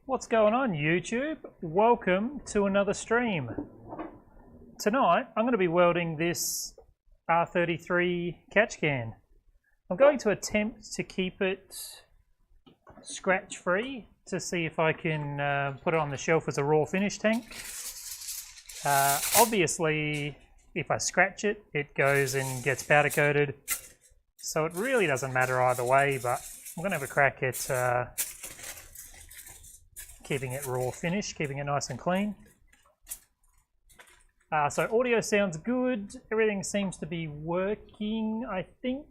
What's going on, YouTube? Welcome to another stream. Tonight I'm going to be welding this R33 catch can. I'm going to attempt to keep it scratch free to see if I can put it on the shelf as a raw finish tank. Obviously if I scratch it, it goes and gets powder coated, so it really doesn't matter either way, but I'm going to have a crack at keeping it raw finish, keeping it nice and clean. So audio sounds good, everything seems to be working, I think.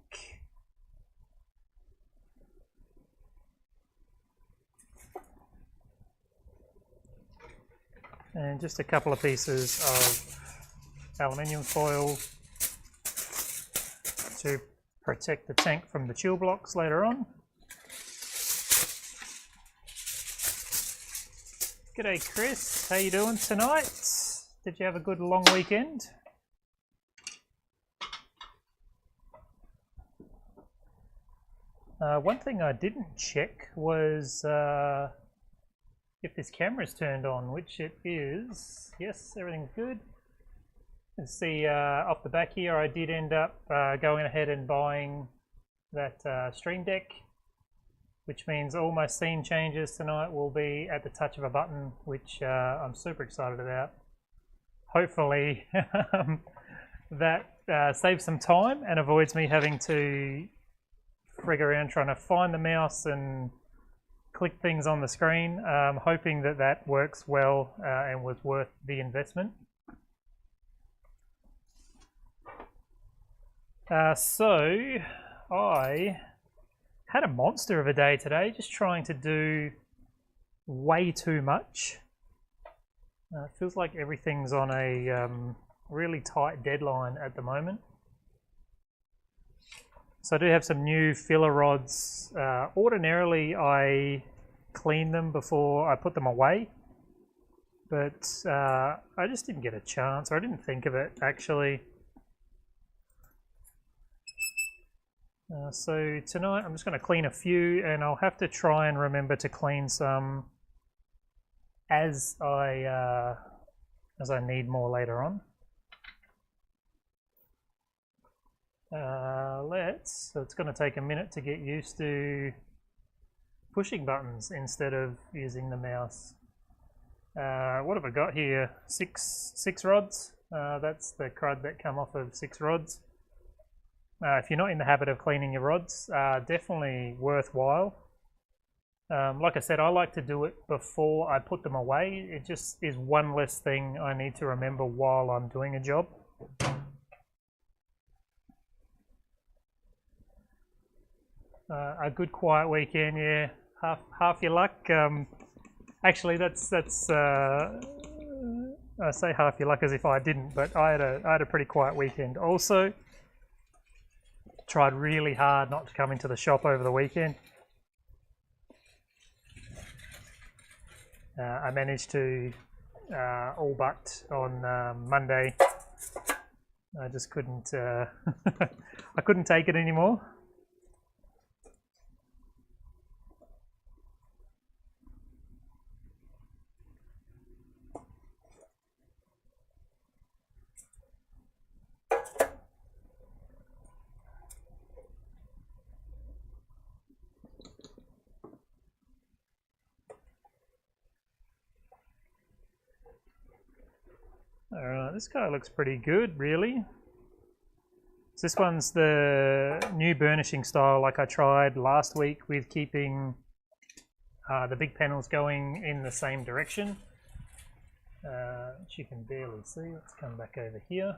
And just a couple of pieces of aluminium foil to protect the tank from the chill blocks later on. G'day Chris, how you doing tonight? Did you have a good long weekend? One thing I didn't check was if this camera's turned on, which it is. Yes, everything's good. You can see off the back here I did end up going ahead and buying that stream deck, which means all my scene changes tonight will be at the touch of a button, which I'm super excited about. Hopefully that saves some time and avoids me having to frig around trying to find the mouse and click things on the screen. I'm hoping that that works well and was worth the investment. So I had a monster of a day today, just trying to do way too much. It feels like everything's on a really tight deadline at the moment. So I do have some new filler rods. Ordinarily I clean them before I put them away, but I just didn't get a chance, or I didn't think of it actually. So tonight I'm just going to clean a few, and I'll have to try and remember to clean some as I need more later on. So it's going to take a minute to get used to pushing buttons instead of using the mouse. What have I got here? Six rods. That's the crud that come off of 6 rods. If you're not in the habit of cleaning your rods, definitely worthwhile. Like I said, I like to do it before I put them away. It just is one less thing I need to remember while I'm doing a job. A good quiet weekend, yeah. Half your luck. Actually, that's I say half your luck as if I didn't, but I had a pretty quiet weekend. Also, tried really hard not to come into the shop over the weekend. I managed to all but on Monday. I just couldn't. I couldn't take it anymore. Alright, this guy looks pretty good, really. So this one's the new burnishing style, like I tried last week, with keeping the big panels going in the same direction. Which you can barely see. Let's come back over here.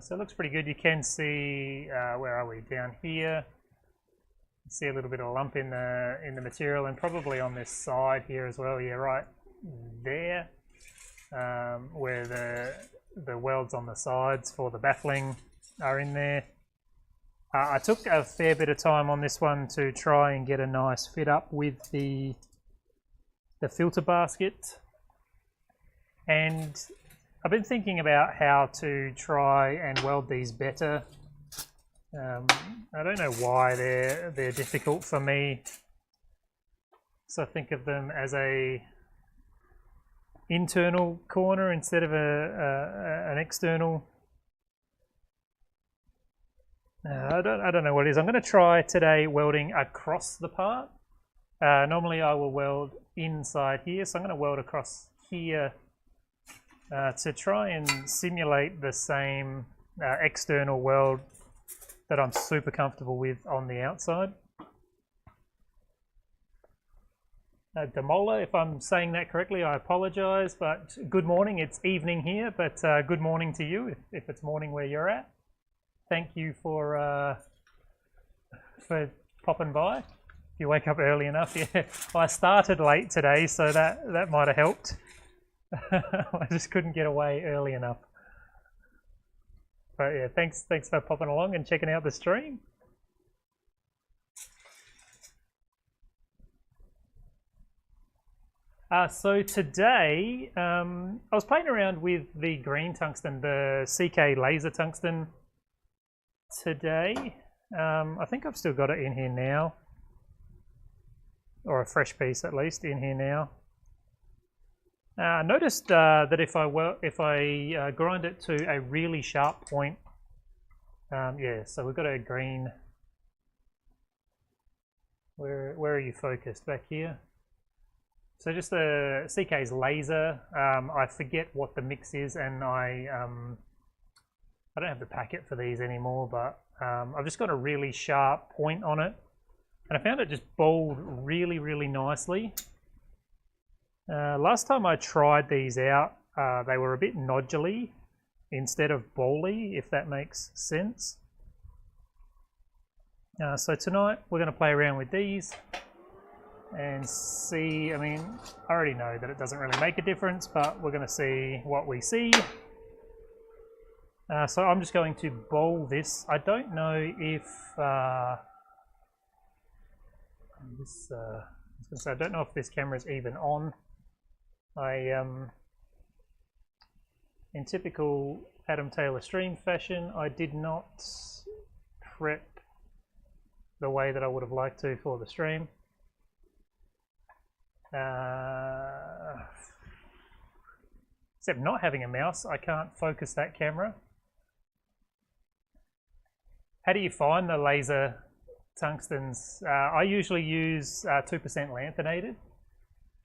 So it looks pretty good. You can see, where are we? Down here. See a little bit of lump in the material, and probably on this side here as well. Yeah, right there, where the welds on the sides for the baffling are in there. I took a fair bit of time on this one to try and get a nice fit up with the filter basket, and I've been thinking about how to try and weld these better I don't know why they're difficult for me. So I think of them as a internal corner instead of an external. I don't know what it is. I'm going to try today welding across the part. Normally I will weld inside here, so I'm going to weld across here to try and simulate the same external weld that I'm super comfortable with on the outside. Demola, if I'm saying that correctly, I apologize, but good morning. It's evening here, but good morning to you if it's morning where you're at. Thank you for popping by. If you wake up early enough, yeah. I started late today, so that might have helped. I just couldn't get away early enough. But yeah, thanks for popping along and checking out the stream. So today, I was playing around with the green tungsten, the CK laser tungsten today. I think I've still got it in here now, or a fresh piece at least in here now. I noticed that if I grind it to a really sharp point, yeah, so we've got a green. Where are you focused? Back here? So just the CK's laser. I forget what the mix is, and I don't have the packet for these anymore, but I've just got a really sharp point on it, and I found it just bowled really, really nicely. Last time I tried these out, they were a bit noduly instead of bowly, if that makes sense. So tonight we're going to play around with these and see. I mean, I already know that it doesn't really make a difference, but we're going to see what we see. So I'm just going to bowl this. I don't know if I don't know if this camera is even on. In typical Adam Taylor stream fashion, I did not prep the way that I would have liked to for the stream. Except not having a mouse, I can't focus that camera. How do you find the laser tungstens? I usually use 2% lanthanated,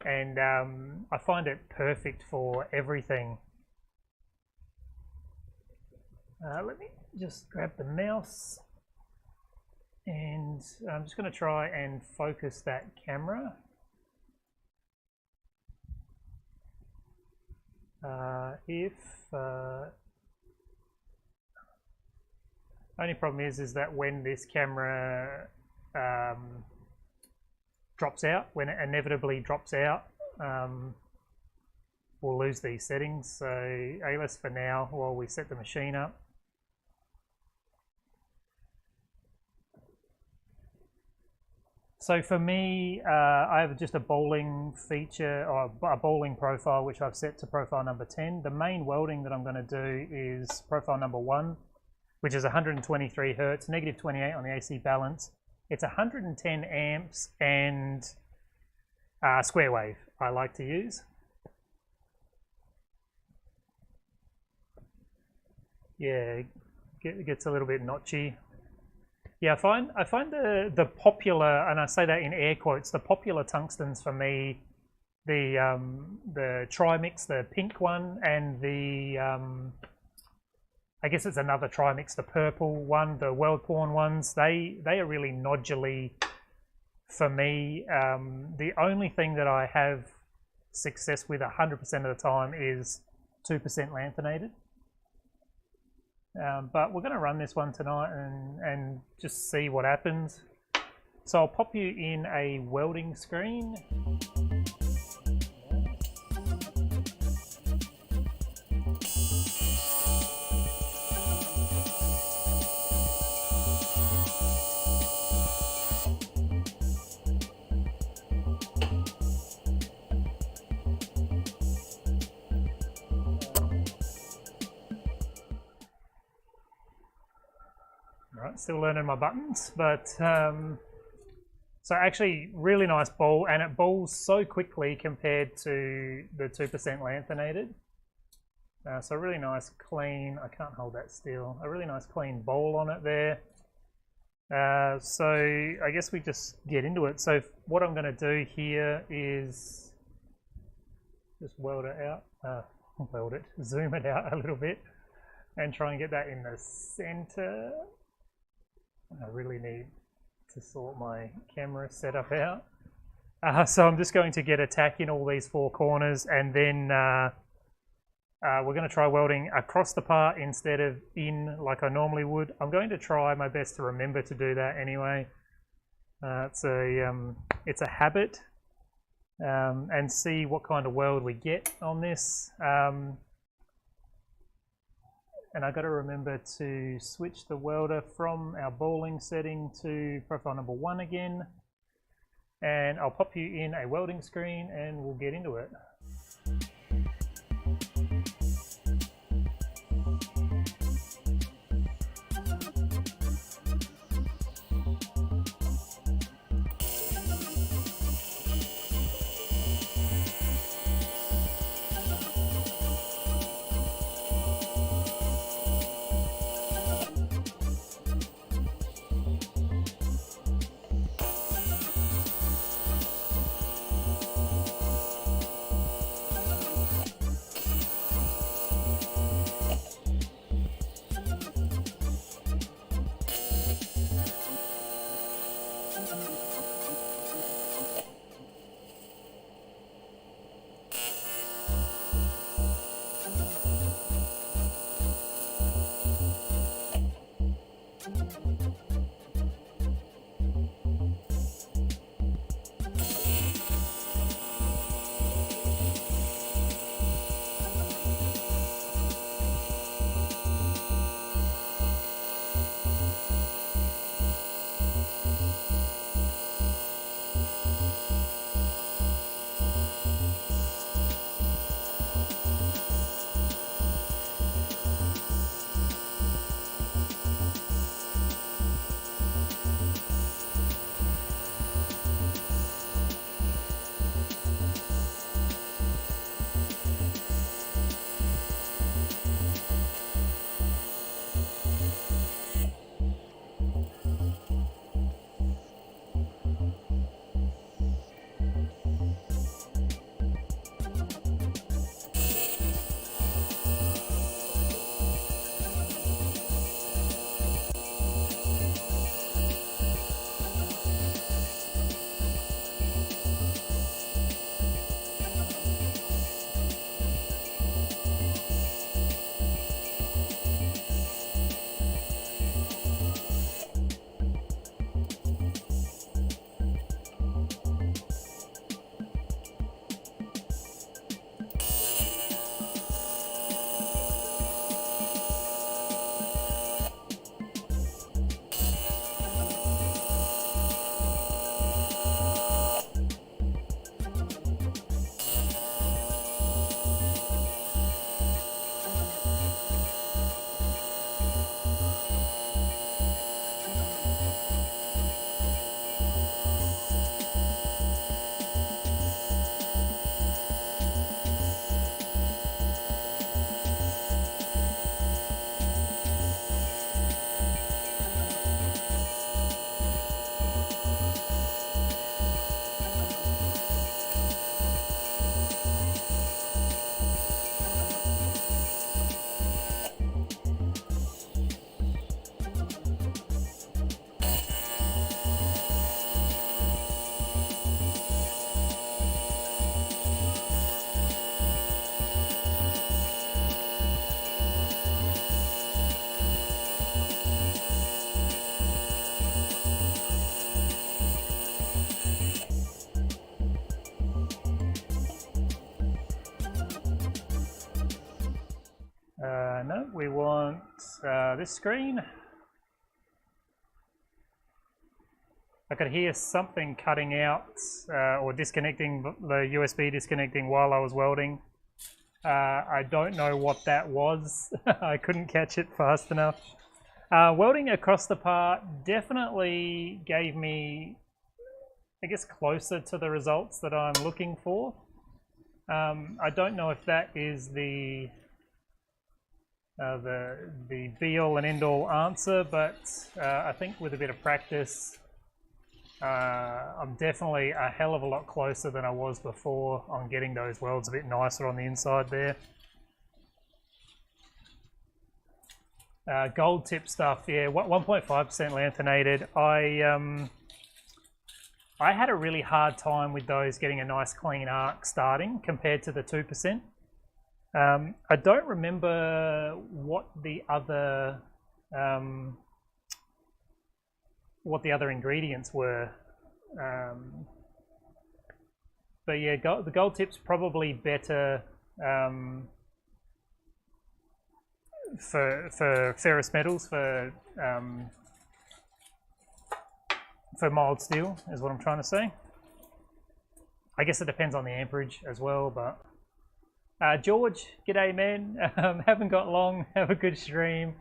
and I find it perfect for everything. Let me just grab the mouse, and I'm just going to try and focus that camera. Only problem is that when this camera drops out, when it inevitably drops out, we'll lose these settings. So A-less for now while we set the machine up. So for me, I have just a bowling feature, or a bowling profile, which I've set to profile number 10. The main welding that I'm going to do is profile number 1, which is 123 hertz, negative 28 on the AC balance. It's 110 amps and square wave I like to use. Yeah, it gets a little bit notchy. Yeah, I find the popular, and I say that in air quotes, the popular tungstens for me, the Trimix, the pink one, and the I guess it's another Trimix, the purple one, the weld porn ones. They are really noduly for me. The only thing that I have success with 100% of the time is 2% lanthanated. But we're going to run this one tonight and just see what happens. So I'll pop you in a welding screen. Right, still learning my buttons, but so actually really nice ball, and it balls so quickly compared to the 2% lanthanated. So really nice clean, I can't hold that still, a really nice clean bowl on it there. So I guess we just get into it. So what I'm going to do here is just weld it out, zoom it out a little bit and try and get that in the center. I really need to sort my camera setup out. So I'm just going to get a tack in all these 4 corners, and then we're going to try welding across the part instead of in like I normally would. I'm going to try my best to remember to do that anyway. It's a habit, and see what kind of weld we get on this. And I got to remember to switch the welder from our balling setting to profile number 1 again. And I'll pop you in a welding screen and we'll get into it. No, we want this screen. I could hear something cutting out or disconnecting, the USB disconnecting while I was welding. I don't know what that was. I couldn't catch it fast enough. Welding across the part definitely gave me, I guess, closer to the results that I'm looking for. I don't know if that is the be-all and end-all answer, but I think with a bit of practice, I'm definitely a hell of a lot closer than I was before on getting those welds a bit nicer on the inside there. Gold tip stuff, yeah, 1.5% lanthanated. I had a really hard time with those getting a nice clean arc starting compared to the 2%. I don't remember what the other ingredients were, but yeah, the gold tip's probably better for ferrous metals, for mild steel is what I'm trying to say. I guess it depends on the amperage as well, but George, g'day man. Haven't got long. Have a good stream.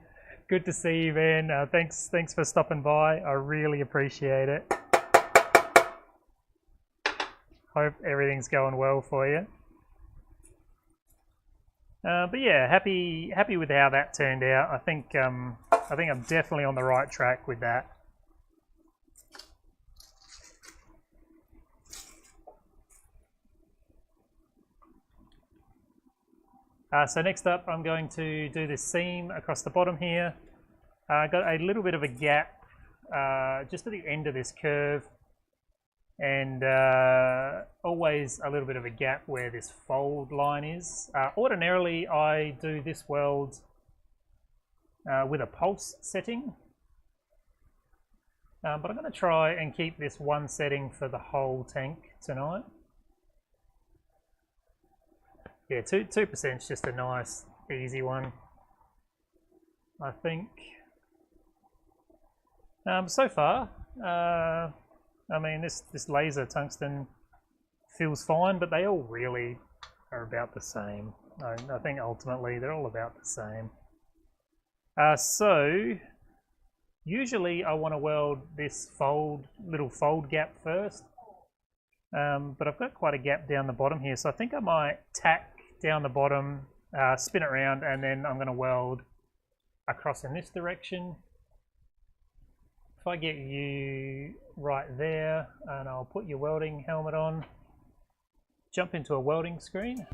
Good to see you, man. Thanks for stopping by. I really appreciate it. Hope everything's going well for you. But yeah, happy with how that turned out. I think I'm definitely on the right track with that. So next up, I'm going to do this seam across the bottom here. I got a little bit of a gap just at the end of this curve, and always a little bit of a gap where this fold line is. Ordinarily, I do this weld with a pulse setting, but I'm going to try and keep this one setting for the whole tank tonight. Yeah, 2% is just a nice, easy one, I think. So far, I mean, this laser tungsten feels fine, but they all really are about the same. I think ultimately they're all about the same. So, usually I want to weld this little fold gap first, but I've got quite a gap down the bottom here, so I think I might tack down the bottom, spin it around, and then I'm going to weld across in this direction. If I get you right there, and I'll put your welding helmet on, jump into a welding screen.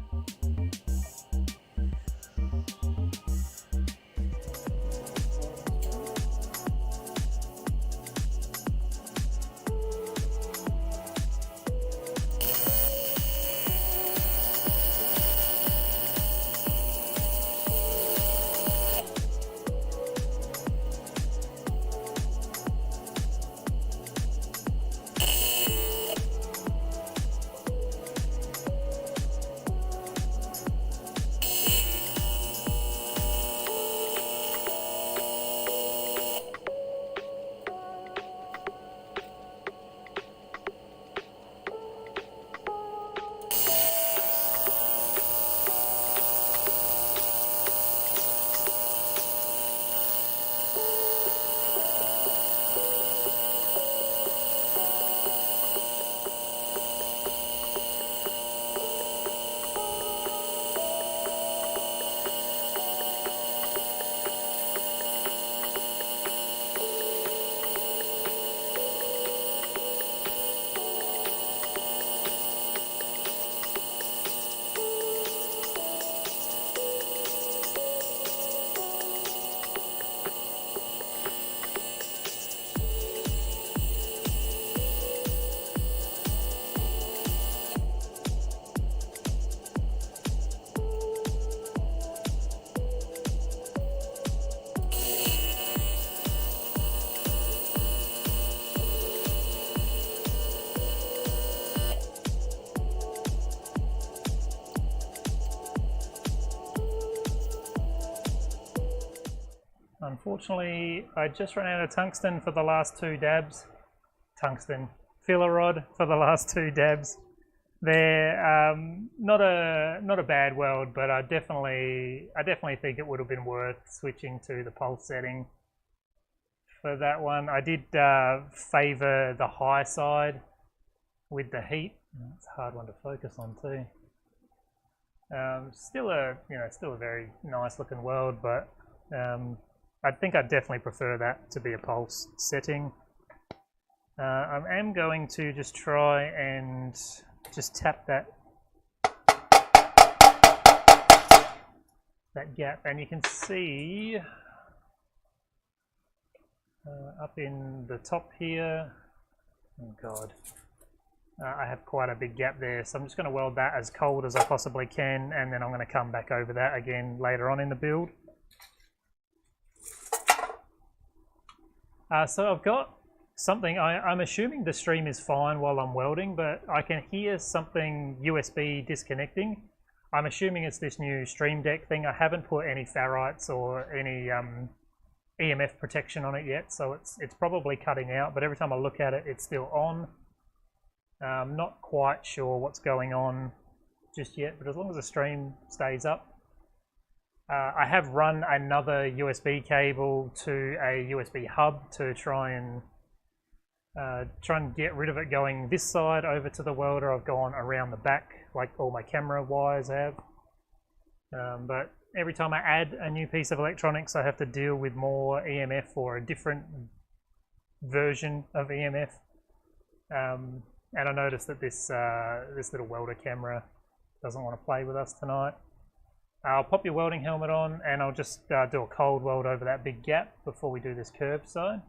Unfortunately, I just ran out of tungsten for the last 2 dabs. Tungsten filler rod for the last 2 dabs. They're not a bad weld, but I definitely think it would have been worth switching to the pulse setting. for that one. I did favour the high side with the heat. It's a hard one to focus on too. Still a very nice looking weld, but I think I'd definitely prefer that to be a pulse setting. I am going to just try and just tap that gap, and you can see up in the top here, oh god, I have quite a big gap there, so I'm just going to weld that as cold as I possibly can, and then I'm going to come back over that again later on in the build. So I've got something, I'm assuming the stream is fine while I'm welding, but I can hear something USB disconnecting. I'm assuming it's this new Stream Deck thing. I haven't put any ferrites or any EMF protection on it yet, so it's probably cutting out, but every time I look at it, it's still on. I'm not quite sure what's going on just yet, but as long as the stream stays up. I have run another USB cable to a USB hub to try and get rid of it going this side over to the welder. I've gone around the back like all my camera wires have, but every time I add a new piece of electronics I have to deal with more EMF or a different version of EMF, and I noticed that this little welder camera doesn't want to play with us tonight. I'll pop your welding helmet on and I'll just do a cold weld over that big gap before we do this curved side.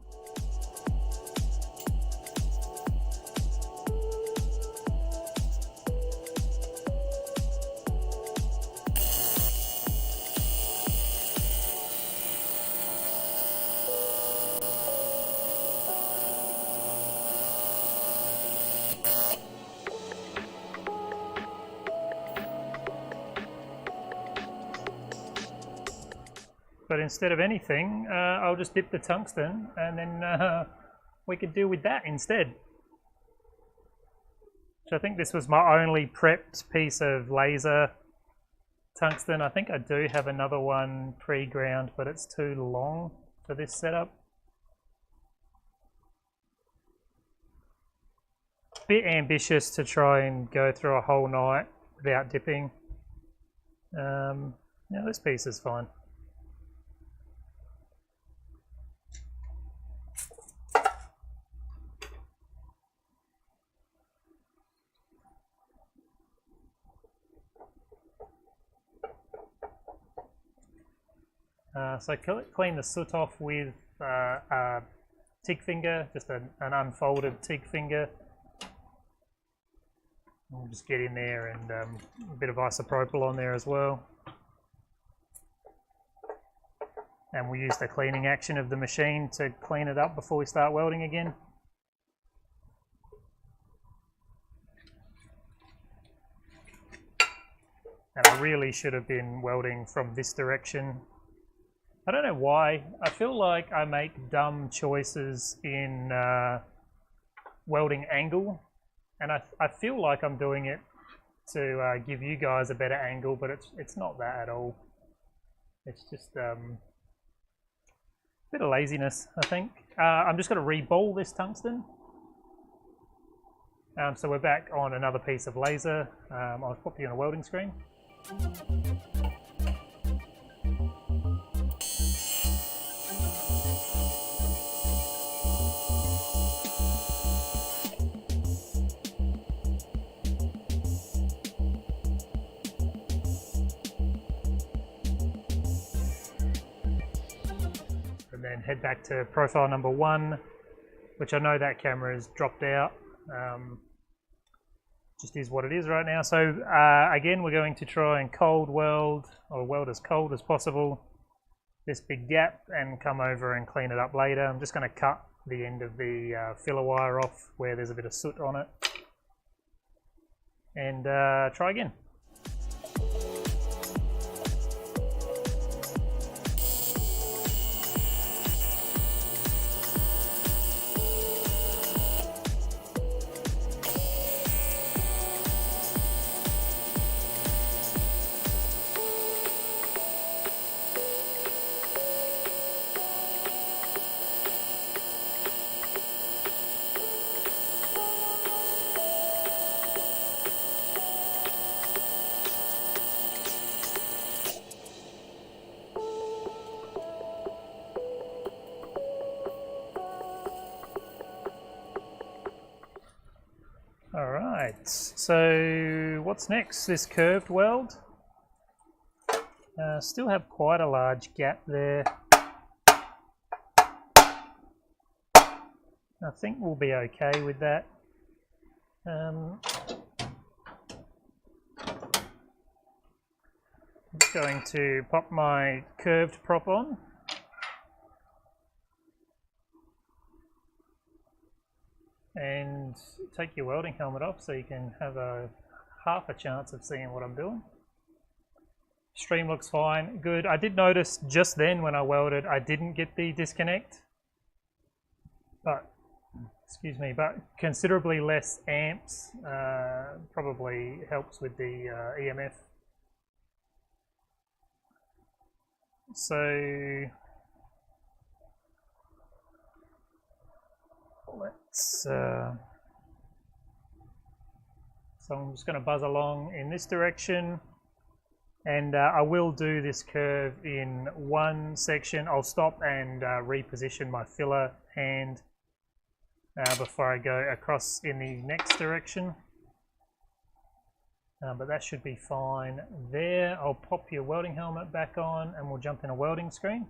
But instead of anything, I'll just dip the tungsten and then we could deal with that instead. So I think this was my only prepped piece of laser tungsten. I think I do have another one pre-ground, but it's too long for this setup. Bit ambitious to try and go through a whole night without dipping. Now this piece is fine. So clean the soot off with a TIG finger, just an unfolded TIG finger. We'll just get in there and a bit of isopropyl on there as well. And we'll use the cleaning action of the machine to clean it up before we start welding again. And I really should have been welding from this direction. I don't know why. I feel like I make dumb choices in welding angle, and I feel like I'm doing it to give you guys a better angle, but it's not that at all. It's just a bit of laziness, I think. I'm just going to re-ball this tungsten. So we're back on another piece of laser. I'll pop you on a welding screen. And then head back to profile number 1, which I know that camera has dropped out. Just is what it is right now. So again, we're going to try and cold weld, or weld as cold as possible, this big gap, and come over and clean it up later. I'm just going to cut the end of the filler wire off where there's a bit of soot on it, and try again. so what's next? This curved weld. Still have quite a large gap there. I think we'll be okay with that. I'm going to pop my curved prop on. And take your welding helmet off so you can have half a chance of seeing what I'm doing. Stream looks fine, good. I did notice just then when I welded I didn't get the disconnect, but but considerably less amps probably helps with the EMF. So let's so I'm just going to buzz along in this direction, and I will do this curve in one section. I'll stop and reposition my filler hand before I go across in the next direction. But that should be fine there. I'll pop your welding helmet back on and we'll jump in a welding screen.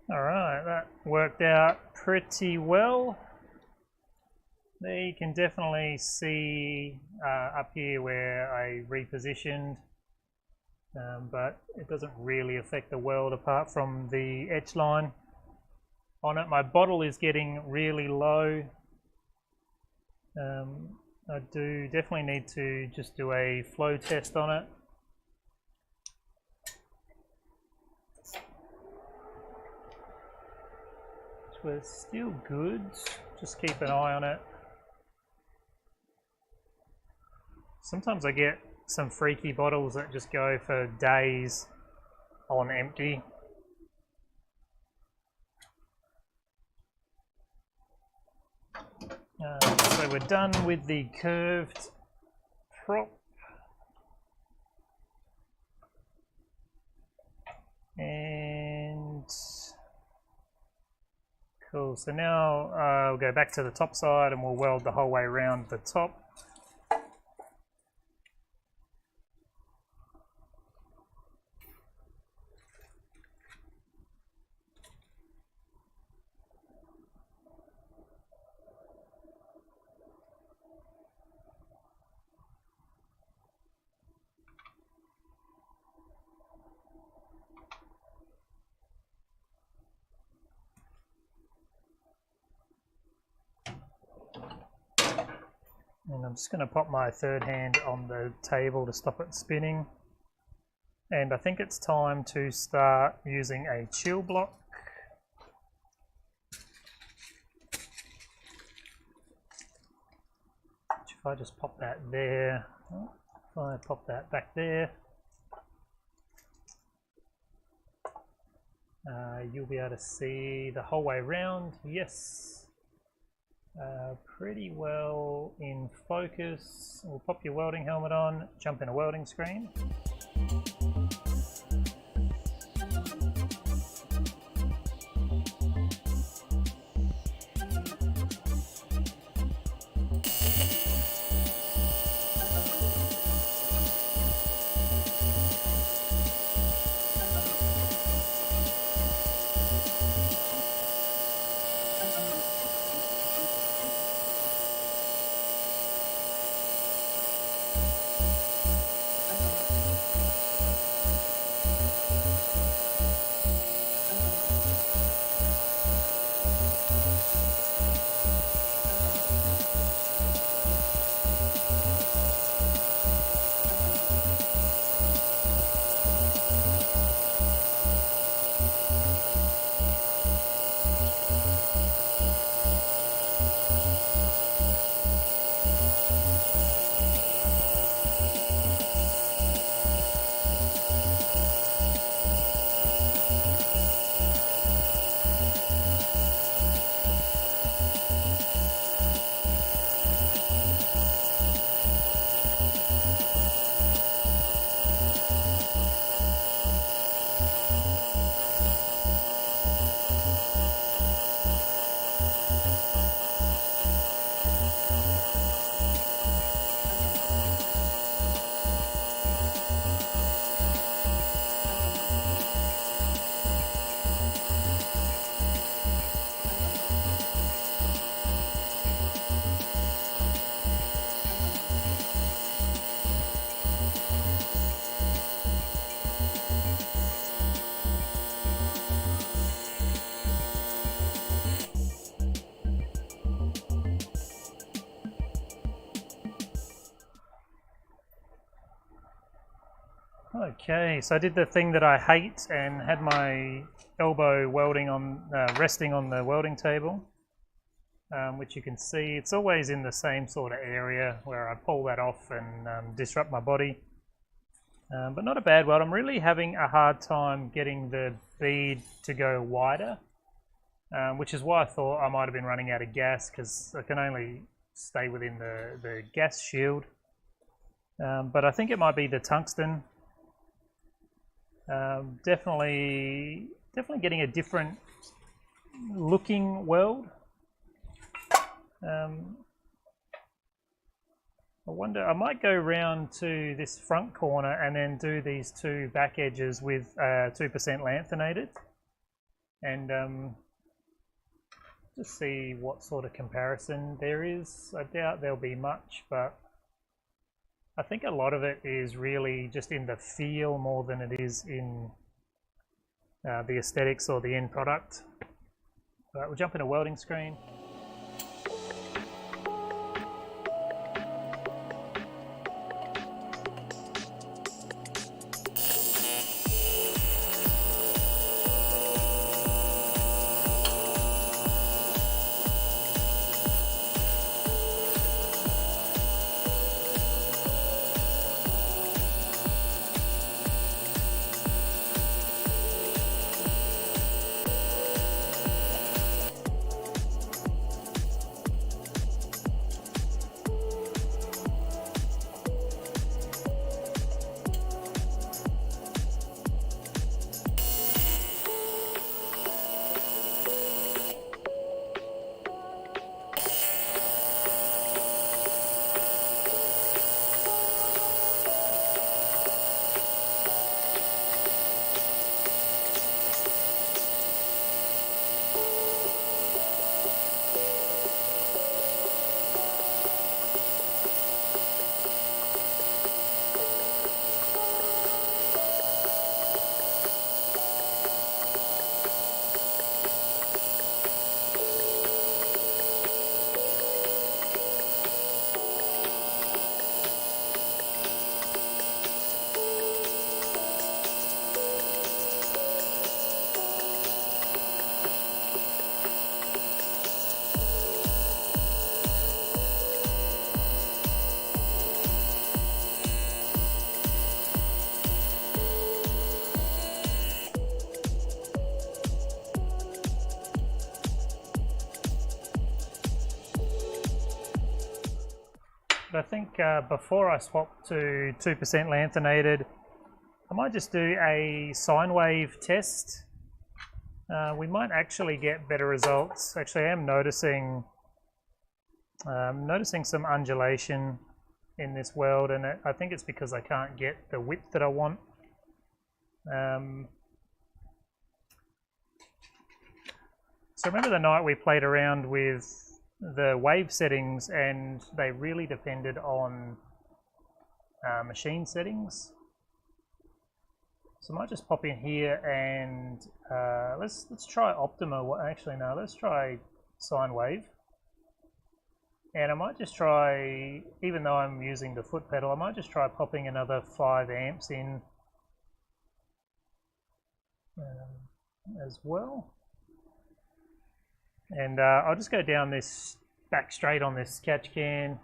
Alright, that worked out pretty well. There you can definitely see up here where I repositioned, but it doesn't really affect the weld apart from the etch line on it. My bottle is getting really low. I do definitely need to just do a flow test on it. We're still good, just keep an eye on it. Sometimes I get some freaky bottles that just go for days on empty. So we're done with the curved prop. And cool, so now we'll go back to the top side and we'll weld the whole way around the top. And I'm just going to pop my third hand on the table to stop it spinning. And I think it's time to start using a chill block. If I just pop that there, if I pop that back there, you'll be able to see the whole way around. Yes. Pretty well in focus. We'll pop your welding helmet on, jump in a welding screen. Okay, so I did the thing that I hate and had my elbow welding on, resting on the welding table, which you can see it's always in the same sort of area where I pull that off and disrupt my body. But not a bad weld. I'm really having a hard time getting the bead to go wider, which is why I thought I might have been running out of gas, because I can only stay within the gas shield. But I think it might be the tungsten. Definitely getting a different looking weld. I wonder, I might go round to this front corner and then do these two back edges with 2% lanthanated, and just see what sort of comparison there is. I doubt there'll be much, but I think a lot of it is really just in the feel more than it is in the aesthetics or the end product. Right, we'll jump in a welding screen. But I think before I swap to 2% lanthanated, I might just do a sine wave test. We might actually get better results. Actually, I am noticing some undulation in this weld, and I think it's because I can't get the width that I want. So remember the night we played around with the wave settings, and they really depended on machine settings. So I might just pop in here and let's try Optima. Actually, no, let's try sine wave. And I might just try, even though I'm using the foot pedal, I might just try popping another 5 amps in as well. And I'll just go down this back straight on this catch can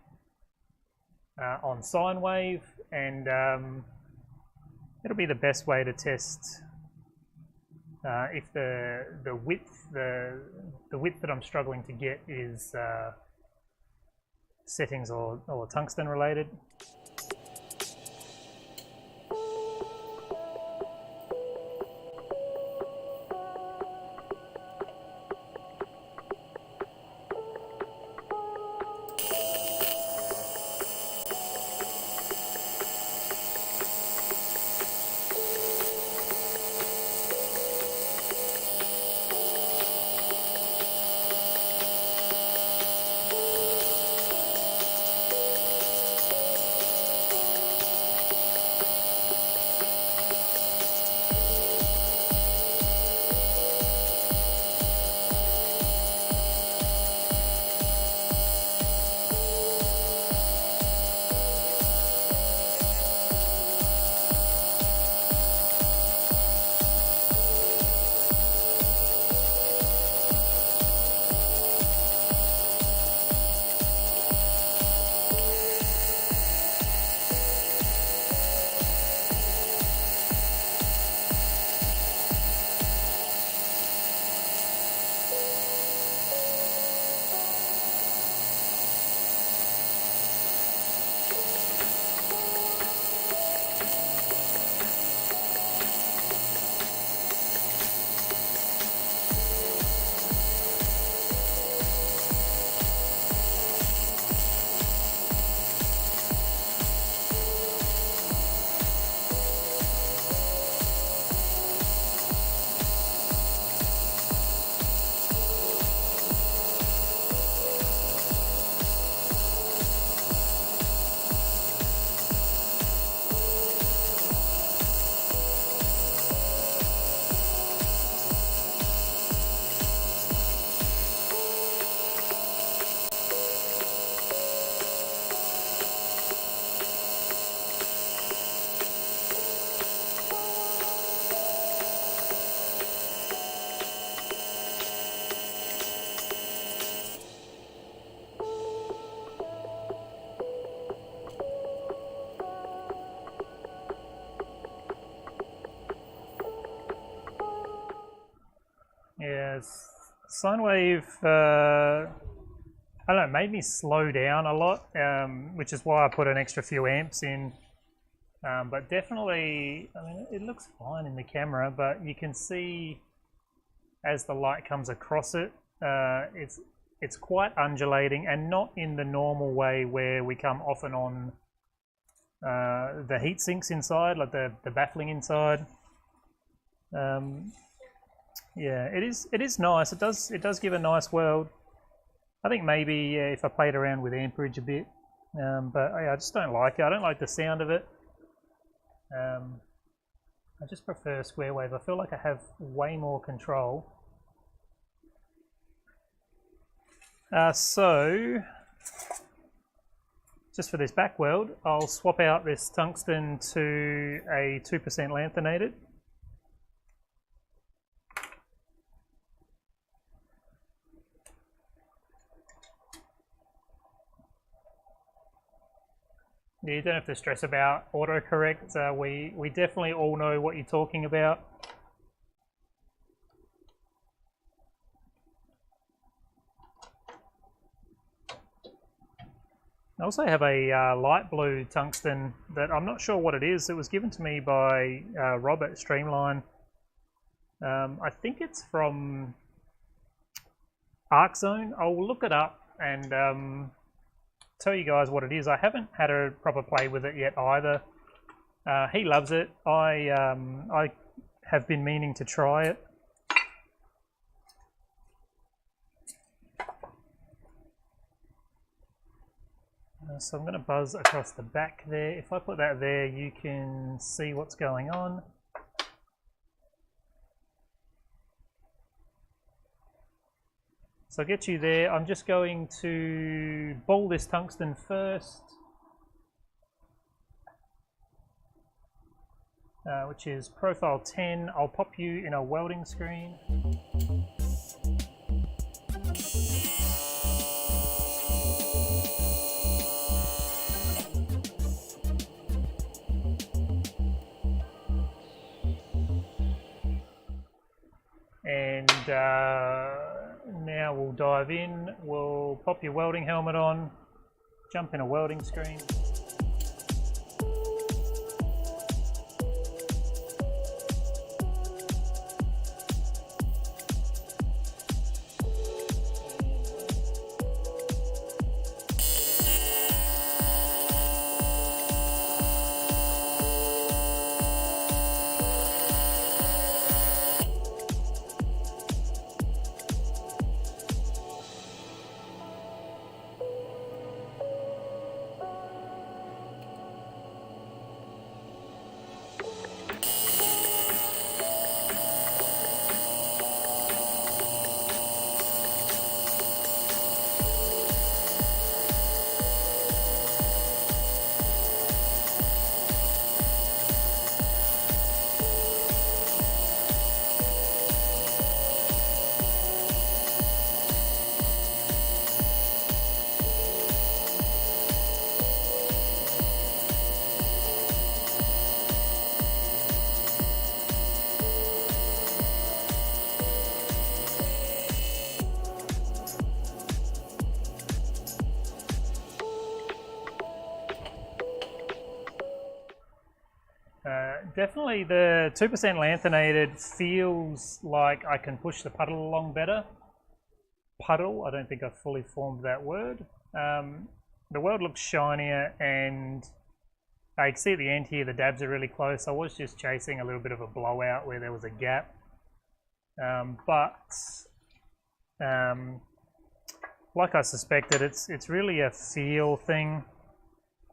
on sine wave, and it'll be the best way to test if the width that I'm struggling to get is settings or tungsten related. Yes, sine wave, I don't know, made me slow down a lot, which is why I put an extra few amps in. But definitely, I mean, it looks fine in the camera, but you can see as the light comes across it, it's quite undulating, and not in the normal way where we come off and on the heat sinks inside, like the baffling inside. Yeah, it is nice. It does give a nice weld. I think maybe if I played around with amperage a bit, but I just don't like it. I don't like the sound of it. I just prefer square wave. I feel like I have way more control. So just for this back weld, I'll swap out this tungsten to a 2% lanthanated. Yeah, you don't have to stress about autocorrect. We definitely all know what you're talking about. I also have a light blue tungsten that I'm not sure what it is. It was given to me by Rob at Streamline. I think it's from Arc Zone. I'll look it up and tell you guys what it is. I haven't had a proper play with it yet either. He loves it. I have been meaning to try it. So I'm going to buzz across the back there. If I put that there, you can see what's going on. So I'll get you there. I'm just going to ball this tungsten first, which is profile 10. I'll pop you in a welding screen. And now we'll dive in. We'll pop your welding helmet on, jump in a welding screen. Definitely the 2% lanthanated feels like I can push the puddle along better. Puddle, I don't think I've fully formed that word. The weld looks shinier, and I can see at the end here the dabs are really close. I was just chasing a little bit of a blowout where there was a gap. Like I suspected, it's really a feel thing.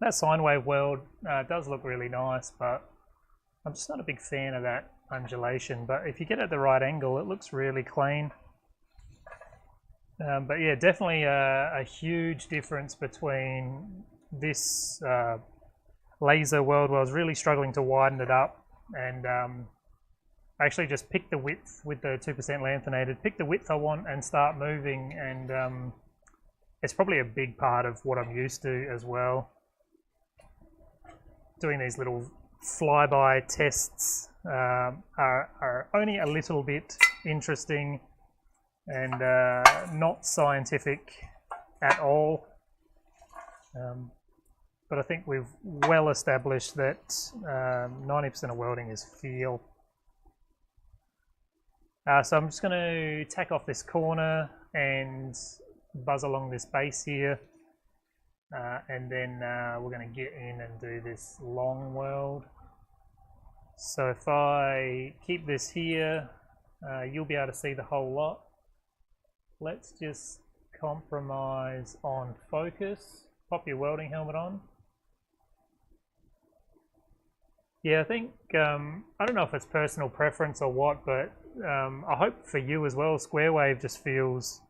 That sine wave weld does look really nice, but I'm just not a big fan of that undulation. But if you get at the right angle, it looks really clean. But yeah, definitely a huge difference between this laser weld where I was really struggling to widen it up, and I actually just picked the width with the 2% lanthanated, pick the width I want and start moving, and it's probably a big part of what I'm used to as well. Doing these little flyby tests are only a little bit interesting and not scientific at all. But I think we've well established that 90% of welding is feel. So I'm just going to tack off this corner and buzz along this base here. And then we're going to get in and do this long weld. So if I keep this here, you'll be able to see the whole lot. Let's just compromise on focus. Pop your welding helmet on. Yeah, I think, I don't know if it's personal preference or what, but I hope for you as well, square wave just feels,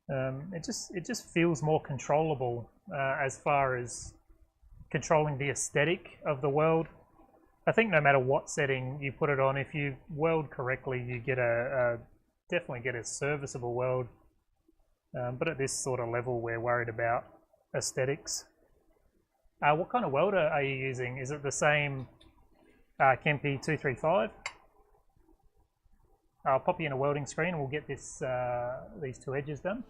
it just feels more controllable as far as controlling the aesthetic of the weld. I think no matter what setting you put it on, if you weld correctly, you get definitely get a serviceable weld. But at this sort of level, we're worried about aesthetics. What kind of welder are you using? Is it the same Kempe 235? I'll pop you in a welding screen and we'll get this these two edges done.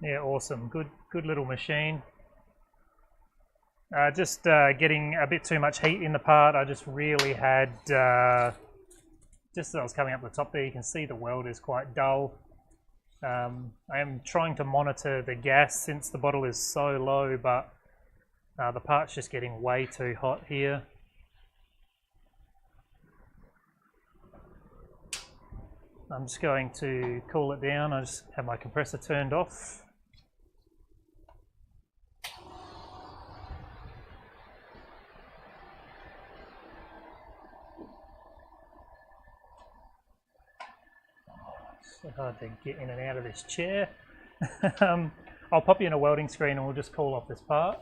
Yeah, awesome. Good little machine. Just getting a bit too much heat in the part. I just really had, just as I was coming up the top there, you can see the weld is quite dull. I am trying to monitor the gas since the bottle is so low, but the part's just getting way too hot here. I'm just going to cool it down. I just have my compressor turned off. So hard to get in and out of this chair. I'll pop you in a welding screen and we'll just cool off this part.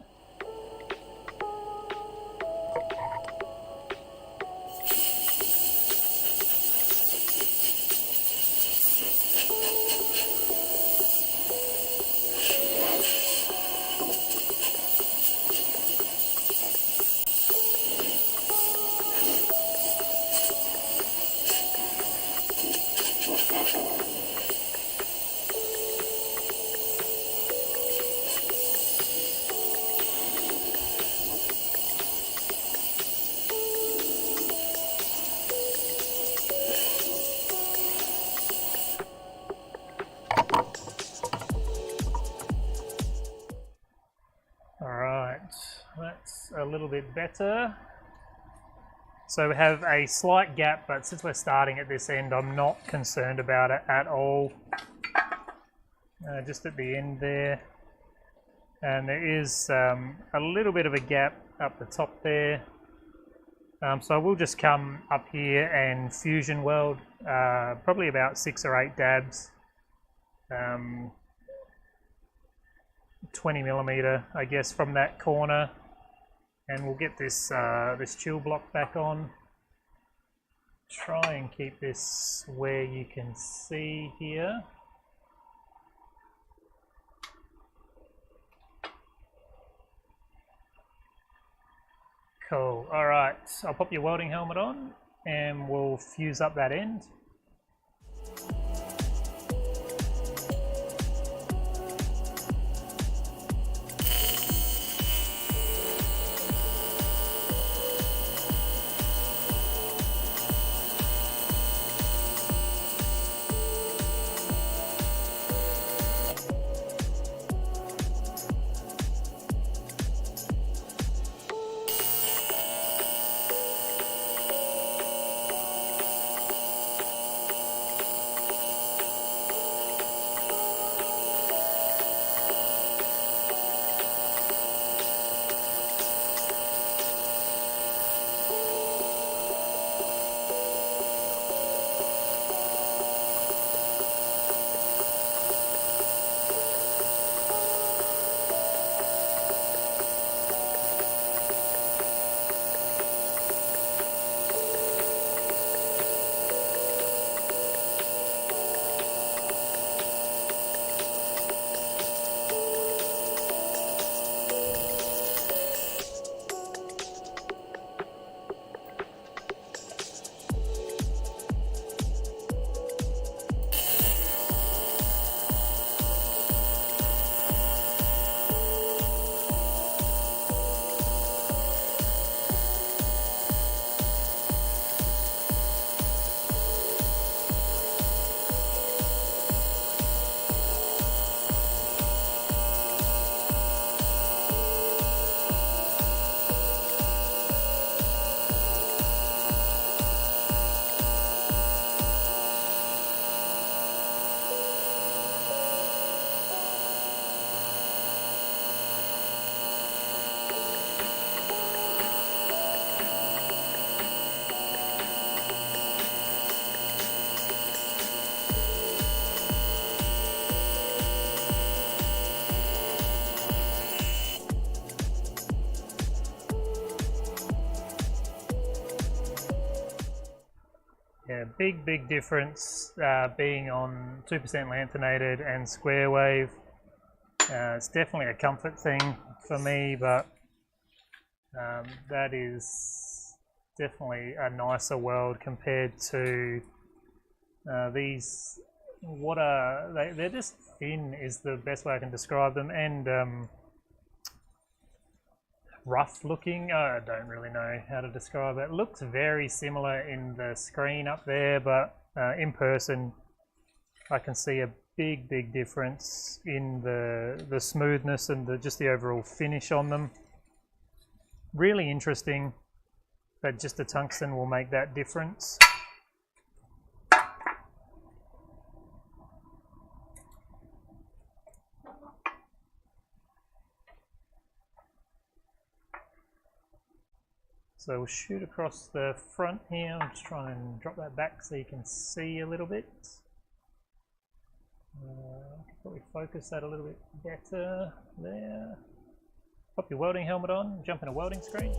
That's a little bit better. So we have a slight gap, but since we're starting at this end, I'm not concerned about it at all. Just at the end there. And there is a little bit of a gap up the top there. So I will just come up here and fusion weld, probably about 6 or 8 dabs. 20mm, I guess, from that corner, and we'll get this this chill block back on. Try and keep this where you can see here. Cool. All right, I'll pop your welding helmet on, and we'll fuse up that end. Yeah, big difference being on 2% lanthanated and square wave. It's definitely a comfort thing for me, but that is definitely a nicer weld compared to these what are they? They're just thin is the best way I can describe them, and rough looking. I don't really know how to describe it. It looks very similar in the screen up there, but in person I can see a big difference in the smoothness and just the overall finish on them. Really interesting that just the tungsten will make that difference. So we'll shoot across the front here. I'm just trying to drop that back so you can see a little bit. I can probably focus that a little bit better there. Pop your welding helmet on, jump in a welding screen.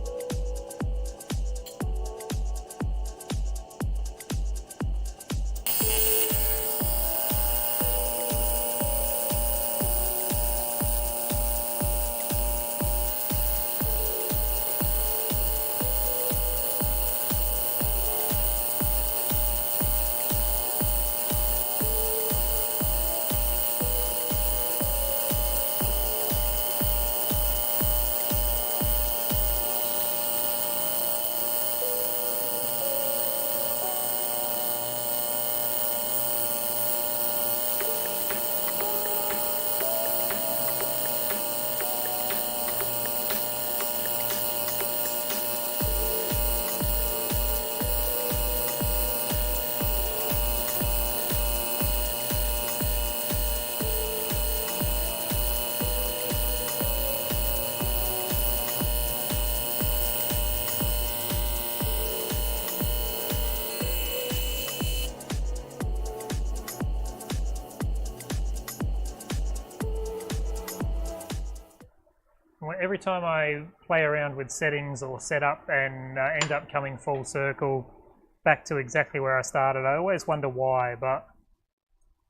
Every time I play around with settings or setup and end up coming full circle back to exactly where I started, I always wonder why, but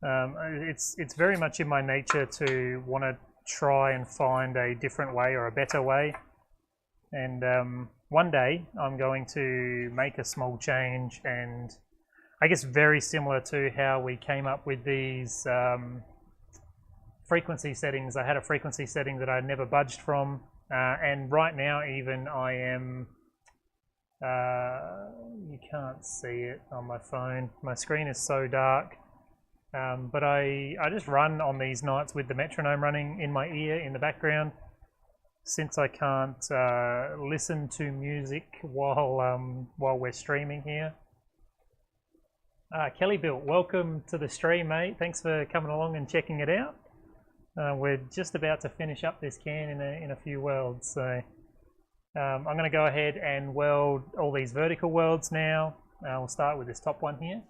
it's very much in my nature to want to try and find a different way or a better way. And one day I'm going to make a small change, and I guess very similar to how we came up with these frequency settings. I had a frequency setting that I never budged from, and right now even I am, you can't see it on my phone, my screen is so dark, but I just run on these nights with the metronome running in my ear in the background, since I can't listen to music while we're streaming here. Kelly Bill, welcome to the stream, mate. Thanks for coming along and checking it out. We're just about to finish up this can in a few welds, so I'm going to go ahead and weld all these vertical welds now. We'll start with this top one here.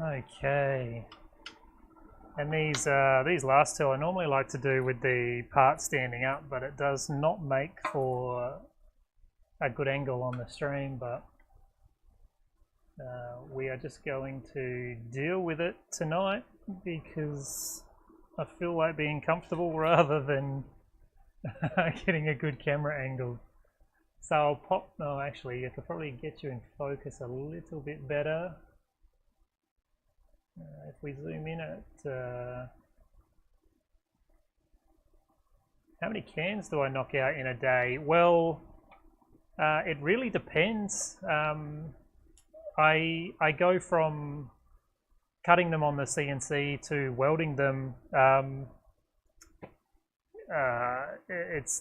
Okay, and these last two I normally like to do with the part standing up, but it does not make for a good angle on the stream, but we are just going to deal with it tonight because I feel like being comfortable rather than getting a good camera angle. So I'll pop, no actually I could probably get you in focus a little bit better. If we zoom in at how many cans do I knock out in a day? Well, it really depends. I go from cutting them on the CNC to welding them,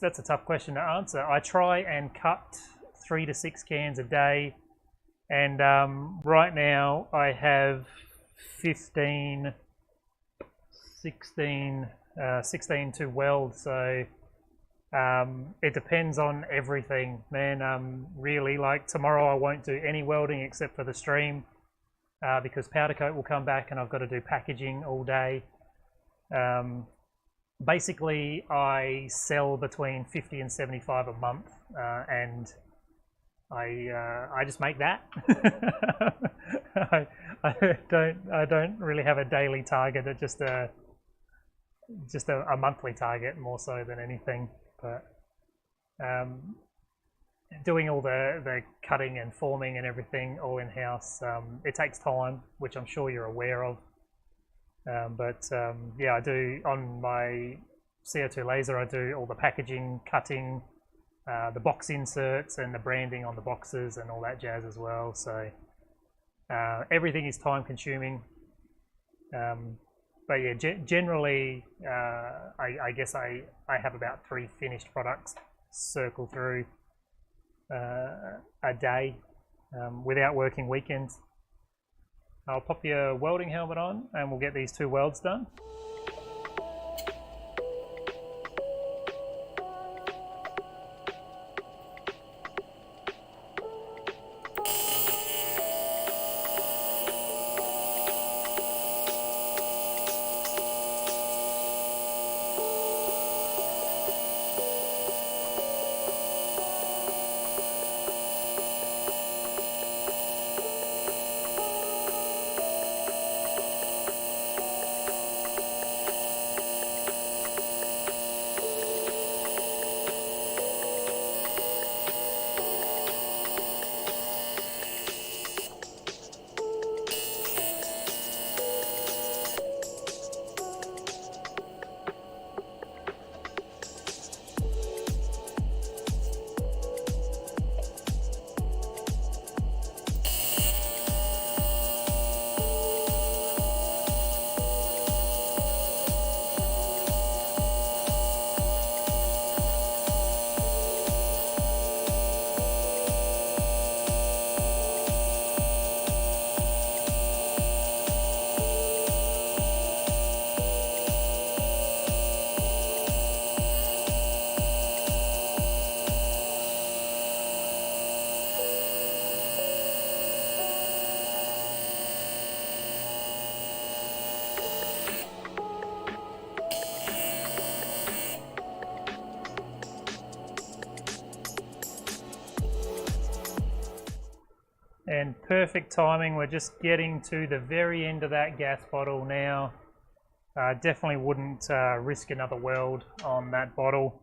that's a tough question to answer. I try and cut 3 to 6 cans a day, and right now I have 16 to weld, so it depends on everything, man. Really, like tomorrow I won't do any welding except for the stream, because powder coat will come back and I've got to do packaging all day. Basically I sell between 50 and 75 a month, and I just make that. I don't really have a daily target. It's just a monthly target more so than anything. But doing all the cutting and forming and everything all in house, it takes time, which I'm sure you're aware of. Yeah, I do on my CO2 laser. I do all the packaging, cutting, the box inserts and the branding on the boxes and all that jazz as well. So everything is time consuming. But yeah, generally, I guess I have about 3 finished products circle through a day without working weekends. I'll pop your welding helmet on and we'll get these 2 welds done. And perfect timing, we're just getting to the very end of that gas bottle now. Definitely wouldn't risk another weld on that bottle,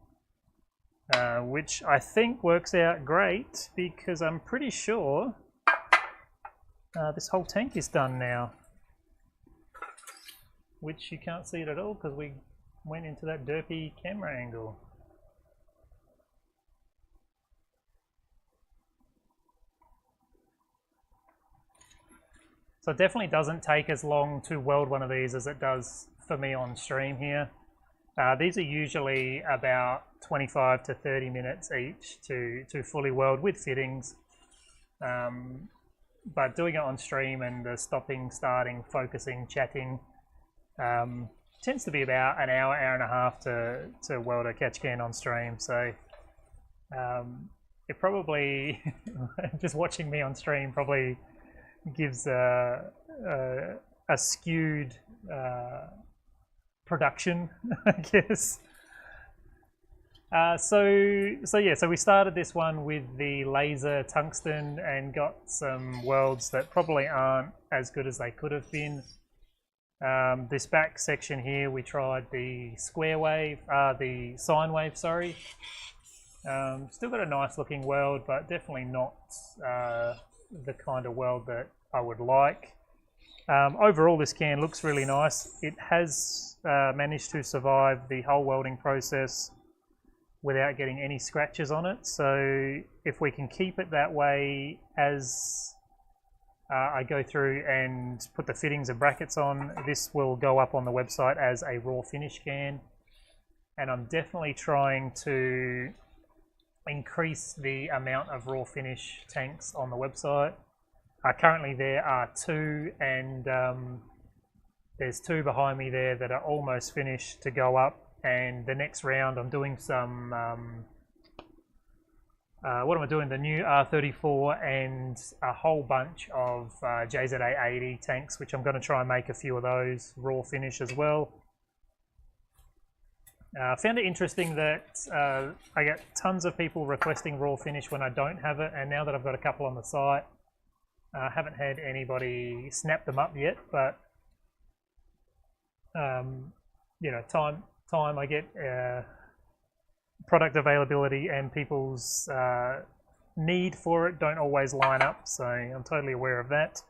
which I think works out great because I'm pretty sure this whole tank is done now, which you can't see it at all because we went into that derpy camera angle. So it definitely doesn't take as long to weld one of these as it does for me on stream here. These are usually about 25 to 30 minutes each to fully weld with fittings. But doing it on stream and the stopping, starting, focusing, chatting tends to be about an hour, hour and a half to weld a catch can on stream. So it probably, just watching me on stream probably gives a skewed production, I guess. So we started this one with the laser tungsten and got some welds that probably aren't as good as they could have been. This back section here, we tried the square wave, the sine wave, sorry. Still got a nice looking weld, but definitely not the kind of weld that I would like. Overall, this can looks really nice. It has managed to survive the whole welding process without getting any scratches on it. So if we can keep it that way as I go through and put the fittings and brackets on. This will go up on the website as a raw finish can, and I'm definitely trying to increase the amount of raw finish tanks on the website. Currently there are 2, and there's 2 behind me there that are almost finished to go up, and the next round I'm doing some what am I doing? The new R34 and a whole bunch of JZA80 tanks, which I'm going to try and make a few of those raw finish as well. Found it interesting that I get tons of people requesting raw finish when I don't have it, and now that I've got a couple on the site, I haven't had anybody snap them up yet, but you know, time I get product availability and people's need for it don't always line up, so I'm totally aware of that.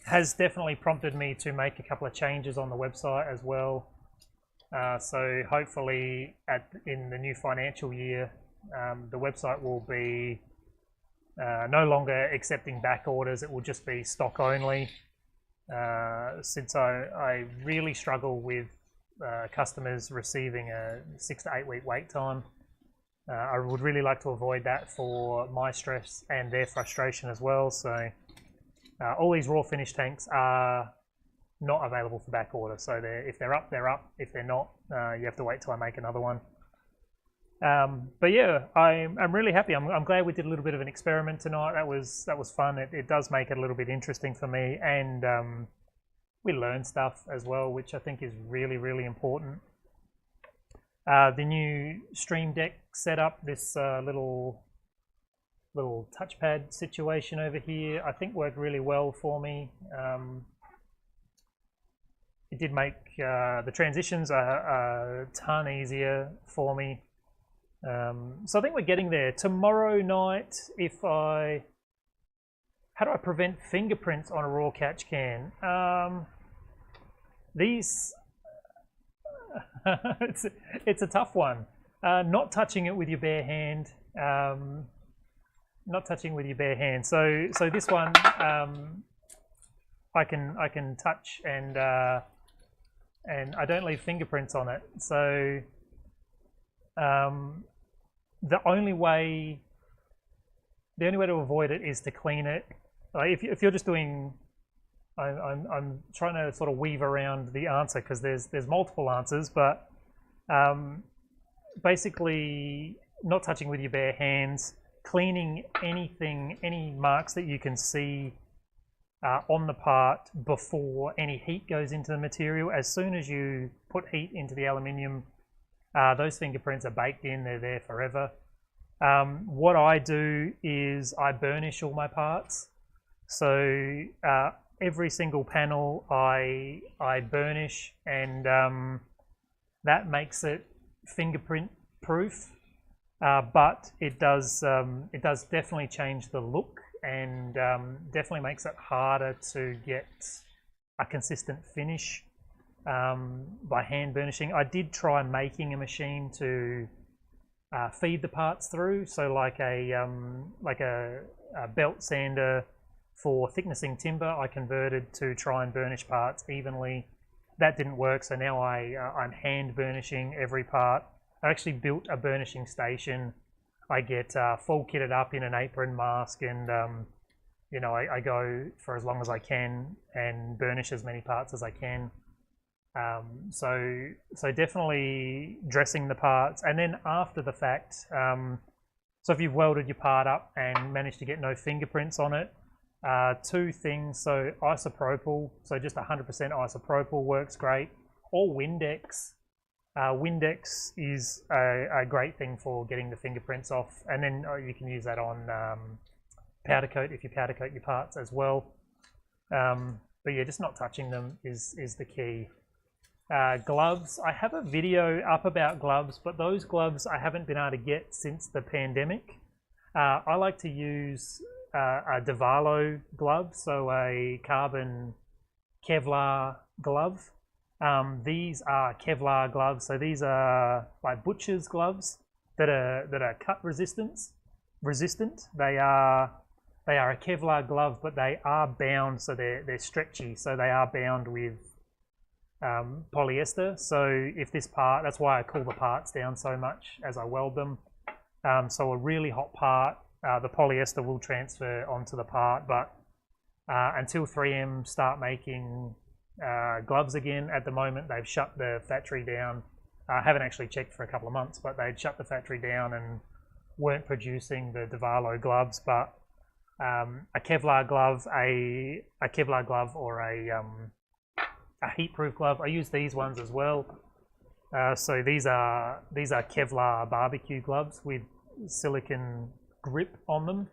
Has definitely prompted me to make a couple of changes on the website as well. So hopefully in the new financial year, the website will be no longer accepting back orders. It will just be stock only. Since I really struggle with customers receiving a 6 to 8 week wait time. I would really like to avoid that for my stress and their frustration as well. So all these raw finish tanks are not available for back order. So if they're up, they're up. If they're not, you have to wait till I make another one. But yeah, I'm really happy. I'm glad we did a little bit of an experiment tonight. That was fun. It does make it a little bit interesting for me, and we learn stuff as well, which I think is really, really important. The new Stream Deck setup, this little touchpad situation over here, I think worked really well for me. It did make the transitions a ton easier for me. So I think we're getting there. Tomorrow night, how do I prevent fingerprints on a raw catch can? These, it's a tough one. Not touching it with your bare hand. Not touching with your bare hand. So this one, I can touch and I don't leave fingerprints on it. So the only way to avoid it is to clean it. Like if you're just doing, I'm trying to sort of weave around the answer because there's multiple answers, but basically not touching with your bare hands, cleaning any marks that you can see on the part before any heat goes into the material. As soon as you put heat into the aluminium, those fingerprints are baked in, they're there forever. What I do is I burnish all my parts. So every single panel I burnish, and that makes it fingerprint proof. But it does definitely change the look, and definitely makes it harder to get a consistent finish by hand burnishing. I did try making a machine to feed the parts through, so like a belt sander for thicknessing timber. I converted to try and burnish parts evenly. That didn't work, so now I'm hand burnishing every part. I actually built a burnishing station. I get full kitted up in an apron, mask, and you know, I go for as long as I can and burnish as many parts as I can. So definitely dressing the parts, and then after the fact, so if you've welded your part up and managed to get no fingerprints on it, 2 things. So isopropyl, so just 100% isopropyl works great, or Windex. Windex is a great thing for getting the fingerprints off, and then you can use that on powder coat if you powder coat your parts as well. But yeah, just not touching them is the key. Gloves, I have a video up about gloves, but those gloves I haven't been able to get since the pandemic. I like to use a Devalo glove, so a carbon Kevlar glove. These are Kevlar gloves, so these are like butcher's gloves that are cut resistant. They are They are a Kevlar glove, but they are bound, so they're stretchy, so they are bound with polyester. So if this part, that's why I cool the parts down so much as I weld them. So a really hot part, the polyester will transfer onto the part, but until 3M start making gloves again, at the moment they've shut the factory down. I haven't actually checked for a couple of months, but they'd shut the factory down and weren't producing the Davalo gloves. But a Kevlar glove, a Kevlar glove, or a heat-proof glove. I use these ones as well. So these are Kevlar barbecue gloves with silicone grip on them.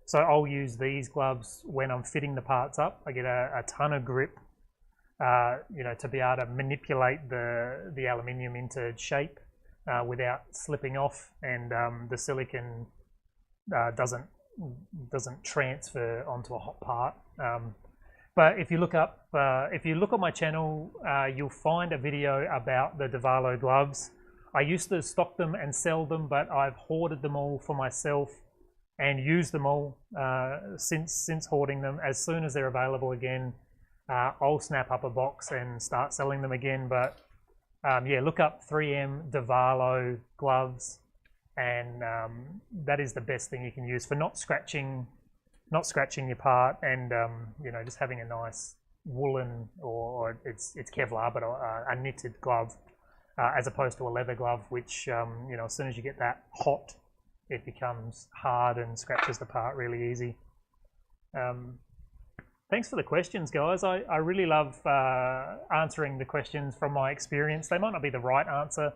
So I'll use these gloves when I'm fitting the parts up. I get a ton of grip, you know, to be able to manipulate the aluminium into shape without slipping off, and the silicone doesn't transfer onto a hot part. But if you look on my channel, you'll find a video about the Davalo gloves. I used to stock them and sell them, but I've hoarded them all for myself and used them all since hoarding them. As soon as they're available again, I'll snap up a box and start selling them again. But yeah, look up 3M Davalo gloves, and that is the best thing you can use for not scratching your part, and you know, just having a nice woolen, or it's Kevlar, but a knitted glove, as opposed to a leather glove, which you know, as soon as you get that hot, it becomes hard and scratches the part really easy. Thanks for the questions, guys. I really love answering the questions from my experience. They might not be the right answer.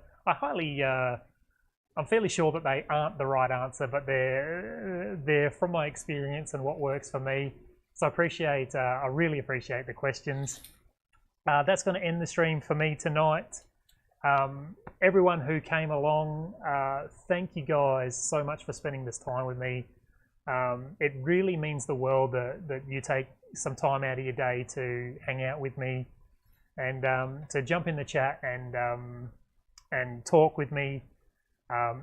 I'm fairly sure that they aren't the right answer, but they're from my experience and what works for me. So I really appreciate the questions. That's going to end the stream for me tonight. Everyone who came along, thank you guys so much for spending this time with me. It really means the world that you take some time out of your day to hang out with me, and to jump in the chat and talk with me.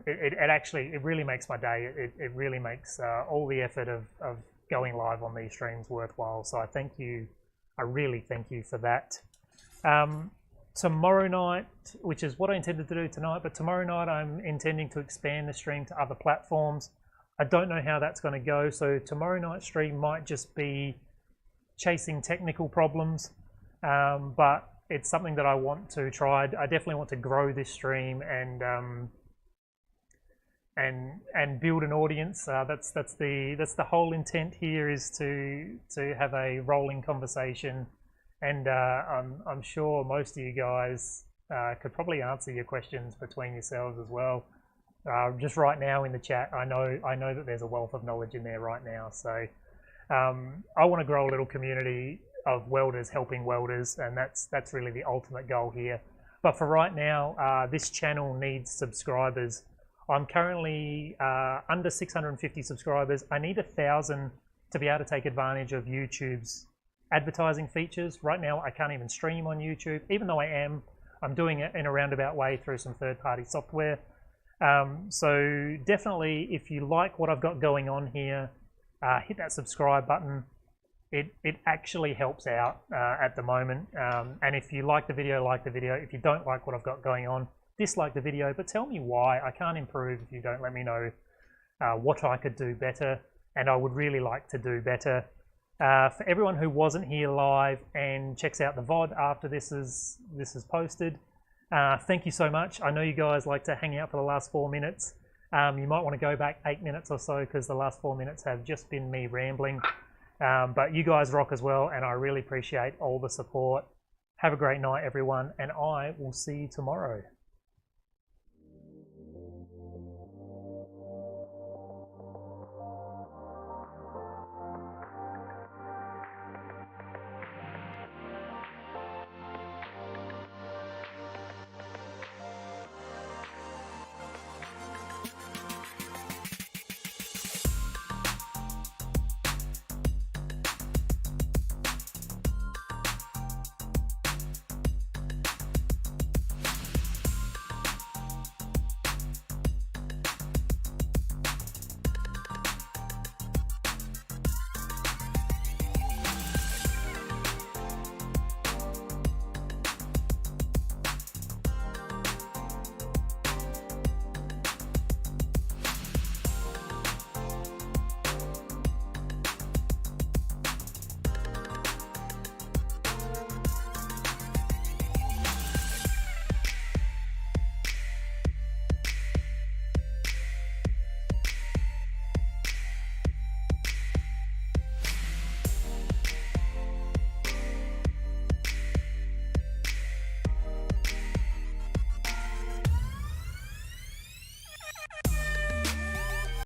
It really makes my day. It really makes all the effort of going live on these streams worthwhile. So I thank you. I really thank you for that. Tomorrow night, which is what I intended to do tonight, but tomorrow night I'm intending to expand the stream to other platforms. I don't know how that's going to go, so tomorrow night's stream might just be chasing technical problems, but it's something that I want to try. I definitely want to grow this stream and build an audience. That's the whole intent here, is to have a rolling conversation, and I'm sure most of you guys could probably answer your questions between yourselves as well. Just right now in the chat, I know that there's a wealth of knowledge in there right now. So I want to grow a little community of welders helping welders, and that's really the ultimate goal here. But for right now, this channel needs subscribers. I'm currently under 650 subscribers. I need 1,000 to be able to take advantage of YouTube's advertising features. Right now, I can't even stream on YouTube, even though I'm doing it in a roundabout way through some third-party software. So definitely, if you like what I've got going on here, hit that subscribe button. It actually helps out at the moment. And if you like the video, like the video. If you don't like what I've got going on, dislike the video, but tell me why. I can't improve if you don't let me know what I could do better, and I would really like to do better. For everyone who wasn't here live and checks out the VOD after this is posted, thank you so much. I know you guys like to hang out for the last 4 minutes. You might want to go back 8 minutes or so, because the last 4 minutes have just been me rambling. But you guys rock as well, and I really appreciate all the support. Have a great night, everyone, and I will see you tomorrow.